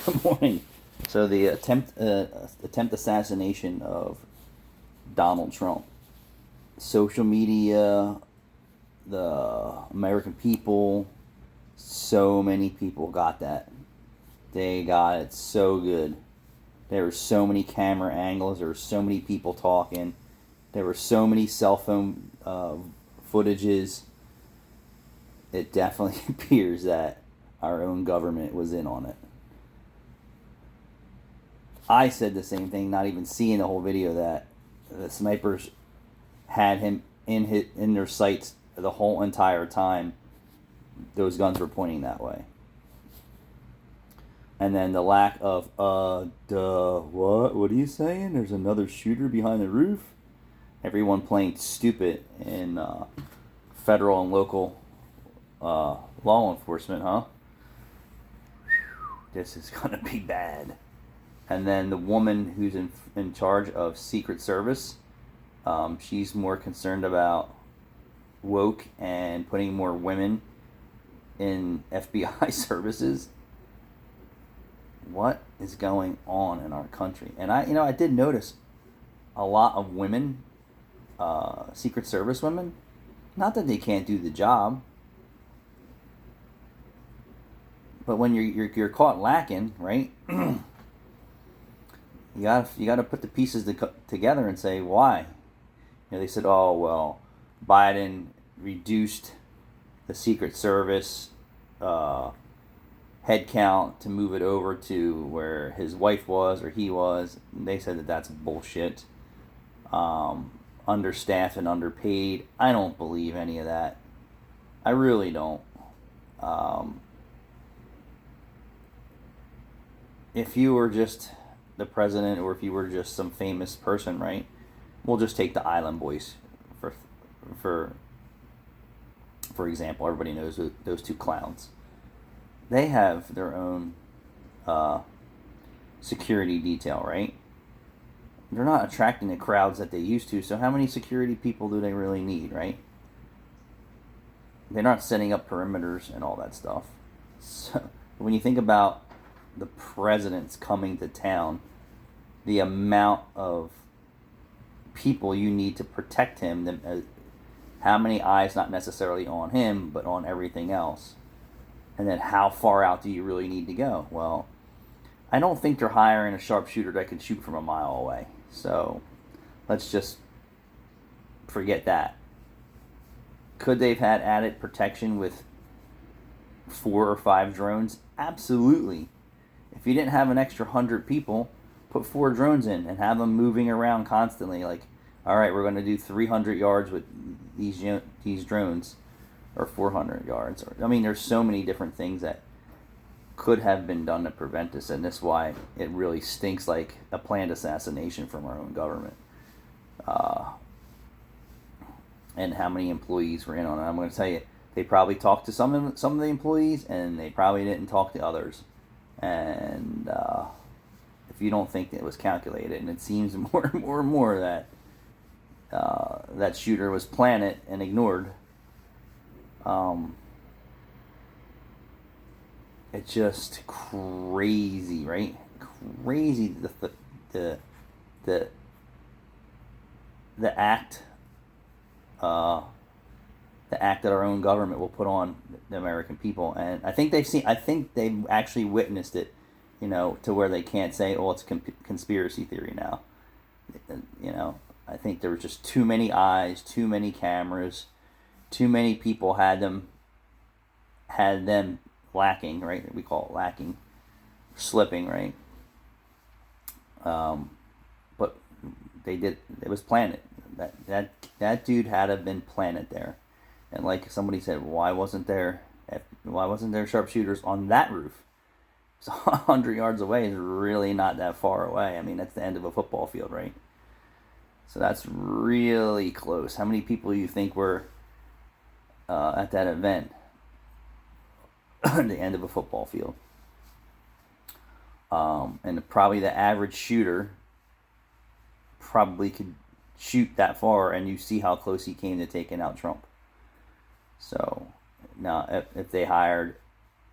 Good morning. So the attempt assassination of Donald Trump. Social media, the American people, so many people got that. They got it so good. There were so many camera angles. There were so many people talking. There were so many cell phone footages. It definitely appears that our own government was in on it. I said the same thing, not even seeing the whole video, that the snipers had him in their sights the whole entire time. Those guns were pointing that way. And then the lack of what are you saying? There's another shooter behind the roof. Everyone playing stupid in federal and local law enforcement, huh? This is gonna be bad. And then the woman who's in charge of Secret Service, she's more concerned about woke and putting more women in FBI services. What is going on in our country? And I did notice a lot of women, Secret Service women. Not that they can't do the job, but when you're caught lacking, right? You gotta put the pieces together and say why. They said, oh well, Biden reduced the Secret Service head count to move it over to where his wife was or he was. They said that that's bullshit. Understaffed and underpaid. I don't believe any of that. I really don't. If you were just the president, or if you were just some famous person, right? We'll just take the Island Boys for example. Everybody knows those two clowns. They have their own security detail, right? They're not attracting the crowds that they used to. So how many security people do they really need, right? They're not setting up perimeters and all that stuff. So when you think about the president's coming to town, the amount of people you need to protect him, how many eyes, not necessarily on him, but on everything else. And then how far out do you really need to go? Well, I don't think they're hiring a sharpshooter that can shoot from a mile away. So let's just forget that. Could they have had added protection with 4 or 5 drones? Absolutely. If you didn't have an extra 100 people, put 4 drones in and have them moving around constantly. Like, all right, we're going to do 300 yards with these drones, or 400 yards. There's so many different things that could have been done to prevent this, and that's why it really stinks like a planned assassination from our own government. And how many employees were in on it? I'm going to tell you, they probably talked to some of the employees, and they probably didn't talk to others. And if you don't think that it was calculated, and it seems more and more and more that that shooter was planned and ignored. It's just crazy, right? Crazy the act that our own government will put on the American people, and I think they've actually witnessed it, to where they can't say, oh, it's a conspiracy theory now. I think there was just too many eyes, too many cameras, too many people had them lacking, right? We call it lacking, slipping, right? But they did. It was planted. That dude had to have been planted there. And like somebody said, why wasn't there sharpshooters on that roof? So 100 yards away is really not that far away. That's the end of a football field, right? So that's really close. How many people do you think were at that event? The end of a football field. And probably the average shooter probably could shoot that far, and you see how close he came to taking out Trump. So now if they hired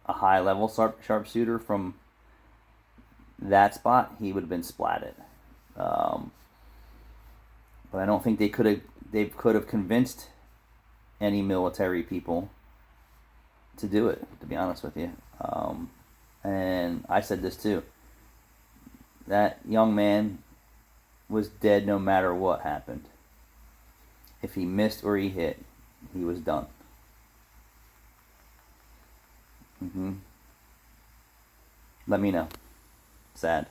a high level sharpshooter from that spot, he would have been splatted. Um, but I don't think they could have convinced any military people to do it. To be honest with you, and I said this too. That young man was dead no matter what happened. If he missed or he hit, he was done. Let me know. Sad.